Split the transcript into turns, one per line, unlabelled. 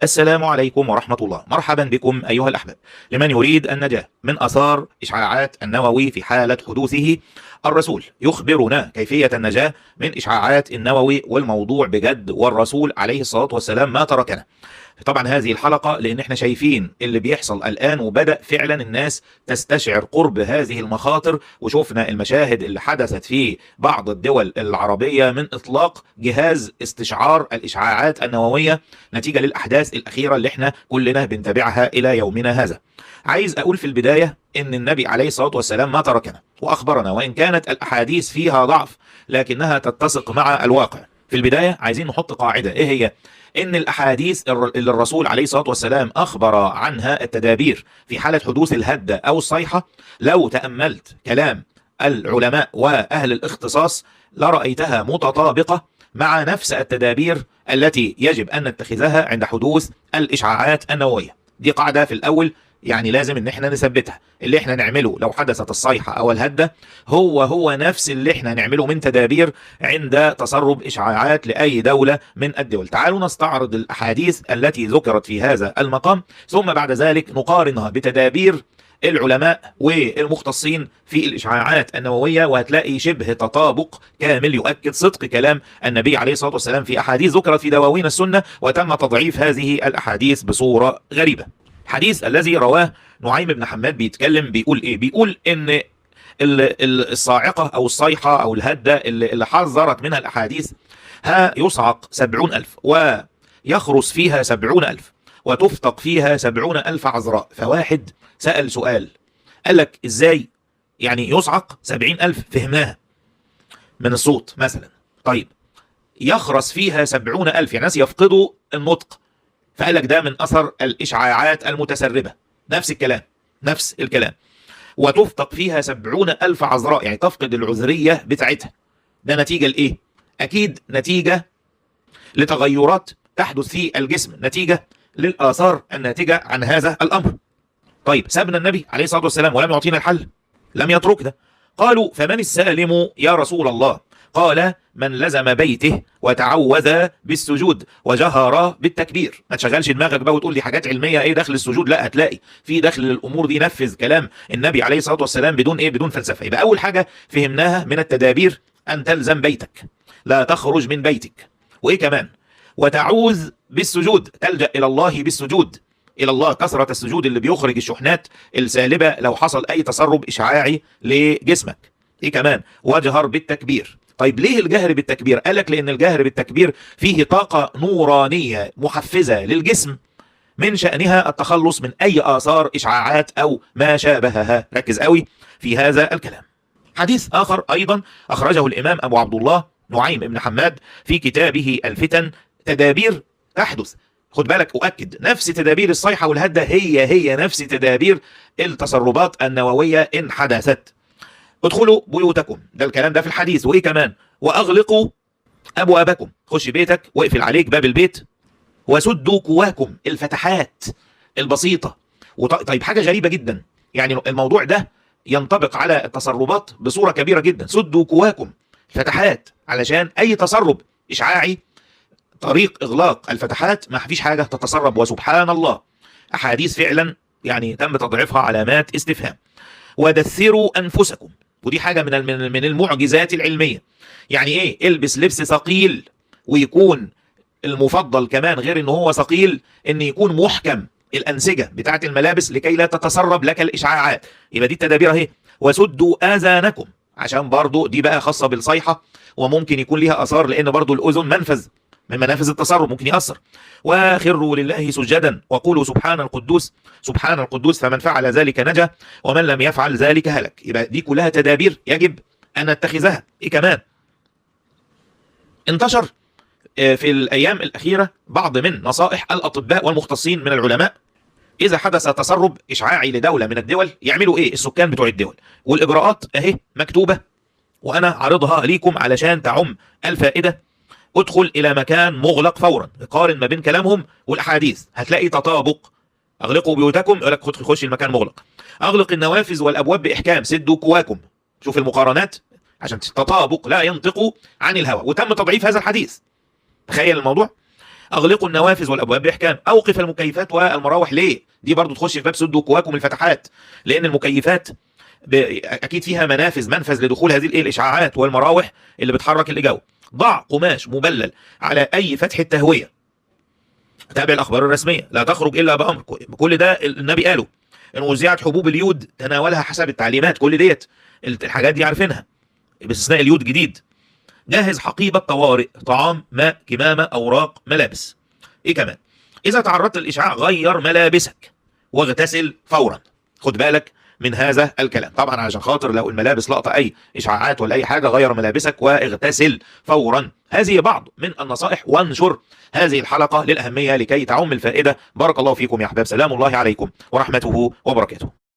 السلام عليكم ورحمة الله. مرحبا بكم أيها الأحباب. لمن يريد النجاة من آثار إشعاعات النووي في حالة حدوثه، الرسول يخبرنا كيفية النجاة من إشعاعات النووي، والموضوع بجد، والرسول عليه الصلاة والسلام ما تركنا. طبعا هذه الحلقة لأن احنا شايفين اللي بيحصل الآن، وبدأ فعلا الناس تستشعر قرب هذه المخاطر، وشوفنا المشاهد اللي حدثت في بعض الدول العربية من إطلاق جهاز استشعار الإشعاعات النووية نتيجة للأحداث الأخيرة اللي احنا كلنا بنتابعها إلى يومنا هذا. عايز أقول في البداية إن النبي عليه الصلاة والسلام ما تركنا وأخبرنا، وإن كانت الأحاديث فيها ضعف لكنها تتسق مع الواقع. في البداية عايزين نحط قاعدة، إيه هي؟ إن الأحاديث اللي الرسول عليه الصلاة والسلام أخبر عنها التدابير في حالة حدوث الهدة أو الصيحة، لو تأملت كلام العلماء وأهل الاختصاص لرأيتها متطابقة مع نفس التدابير التي يجب أن نتخذها عند حدوث الإشعاعات النووية. دي قاعدة في الأول، يعني لازم ان احنا نثبتها. اللي احنا نعمله لو حدثت الصيحة او الهدة هو نفس اللي احنا نعمله من تدابير عند تسرب اشعاعات لاي دولة من الدول. تعالوا نستعرض الاحاديث التي ذكرت في هذا المقام، ثم بعد ذلك نقارنها بتدابير العلماء والمختصين في الإشعاعات النووية، وهتلاقي شبه تطابق كامل يؤكد صدق كلام النبي عليه الصلاة والسلام في أحاديث ذكرت في دواوين السنة، وتم تضعيف هذه الأحاديث بصورة غريبة. الحديث الذي رواه نعيم بن حماد بيتكلم، بيقول ايه؟ بيقول ان الصاعقة او الصيحة او الهدة اللي حذرت منها الاحاديث، يصعق 70,000 ويخرس فيها 70,000 وتفتق فيها 70,000 عذراء. فواحد سأل سؤال، قال لك ازاي يعني يصعق 70,000؟ فهمناها من الصوت مثلا. طيب يخرس فيها 70,000 يعني ناس يفقدوا النطق، فقال لك ده من أثر الإشعاعات المتسربة. نفس الكلام نفس الكلام. وتفتق فيها 70,000 عذراء يعني تفقد العذرية بتاعتها. ده نتيجة لإيه؟ أكيد نتيجة لتغيرات تحدث في الجسم، نتيجة للآثار الناتجة عن هذا الأمر. طيب سابنا النبي عليه الصلاة والسلام ولم يعطينا الحل، لم يتركنا. قالوا فمن السالم يا رسول الله؟ قال من لزم بيته وتعوذ بالسجود وجهر بالتكبير. ما تشغلش دماغك بقى وتقول لي حاجات علمية ايه دخل السجود، لا، هتلاقي في دخل للامور دي. نفذ كلام النبي عليه الصلاة والسلام بدون ايه، بدون فلسفة. يبقى اول حاجة فهمناها من التدابير ان تلزم بيتك، لا تخرج من بيتك. وايه كمان؟ وتعوذ بالسجود، تلجأ الى الله بالسجود، الى الله، كثرة السجود اللي بيخرج الشحنات السالبة لو حصل اي تسرب اشعاعي لجسمك. ايه كمان؟ واجهر بالتكبير. طيب ليه الجهر بالتكبير؟ قالك لان الجهر بالتكبير فيه طاقة نورانية محفزة للجسم من شأنها التخلص من اي اثار اشعاعات او ما شابهها. ركز قوي في هذا الكلام. حديث اخر ايضا اخرجه الامام ابو عبد الله نعيم بن حماد في كتابه الفتن، تدابير تحدث. خد بالك، أؤكد نفس تدابير الصيحة والهدة هي نفس تدابير التسربات النووية إن حدثت. ادخلوا بيوتكم، ده الكلام ده في الحديث. وإيه كمان؟ وأغلقوا أبوابكم، خش بيتك واقفل عليك باب البيت، وسدوا كواكم، الفتحات البسيطة. طيب حاجة غريبة جدا، يعني الموضوع ده ينطبق على التسربات بصورة كبيرة جدا. سدوا كواكم، فتحات، علشان أي تسرب إشعاعي طريق إغلاق الفتحات ما فيش حاجة تتسرب. وسبحان الله أحاديث فعلا يعني تم تضعيفها علامات استفهام. ودثروا أنفسكم، ودي حاجة من المعجزات العلمية. يعني إيه؟ البس لبس ثقيل، ويكون المفضل كمان غير إنه هو ثقيل إن يكون محكم الأنسجة بتاعت الملابس لكي لا تتسرب لك الإشعاعات. يبقى دي التدابير أهي. وسدوا آذانكم، عشان برضو دي بقى خاصة بالصيحة وممكن يكون ليها أثار، لأن برضو الأذن منفذ من منافذ التسرب، ممكن يأثر. وخروا لله سجدا وقولوا سبحان القدوس سبحان القدوس، فمن فعل ذلك نجا ومن لم يفعل ذلك هلك. يبقى دي كلها تدابير يجب أن نتخذها. إيه كمان؟ انتشر في الأيام الأخيرة بعض من نصائح الأطباء والمختصين من العلماء إذا حدث تسرب إشعاعي لدولة من الدول يعملوا إيه السكان بتوع الدول. والإجراءات أهي مكتوبة وأنا عرضها ليكم علشان تعم الفائدة. ادخل الى مكان مغلق فورا، قارن ما بين كلامهم والاحاديث هتلاقي تطابق. اغلقوا بيوتكم، يقول لك خش المكان مغلق. اغلق النوافذ والابواب باحكام، سدوا كواكم. شوف المقارنات عشان تطابق لا ينطق عن الهوى، وتم تضعيف هذا الحديث. تخيل الموضوع. اغلقوا النوافذ والابواب باحكام. اوقف المكيفات والمراوح ليه؟ دي برضو تخش في باب سدوا كواكم الفتحات، لان المكيفات اكيد فيها منفذ لدخول هذه الاشعاعات، والمراوح اللي بتحرك الجو. ضع قماش مبلل على اي فتحه تهويه. تابع الاخبار الرسميه، لا تخرج الا بامر. كل ده النبي قاله. ان وزعت حبوب اليود تناولها حسب التعليمات. كل ديت الحاجات دي عارفينها باستثناء اليود جديد. جهز حقيبه طوارئ، طعام، ماء، كمامه، اوراق، ملابس. ايه كمان؟ اذا تعرضت للاشعاع غير ملابسك واغتسل فورا. خد بالك من هذا الكلام طبعا، علشان خاطر لو الملابس لقطه اي اشعاعات ولا اي حاجه، غير ملابسك واغتسل فورا. هذه بعض من النصائح، وانشر هذه الحلقه للاهميه لكي تعم الفائده. بارك الله فيكم يا احباب، سلام الله عليكم ورحمته وبركاته.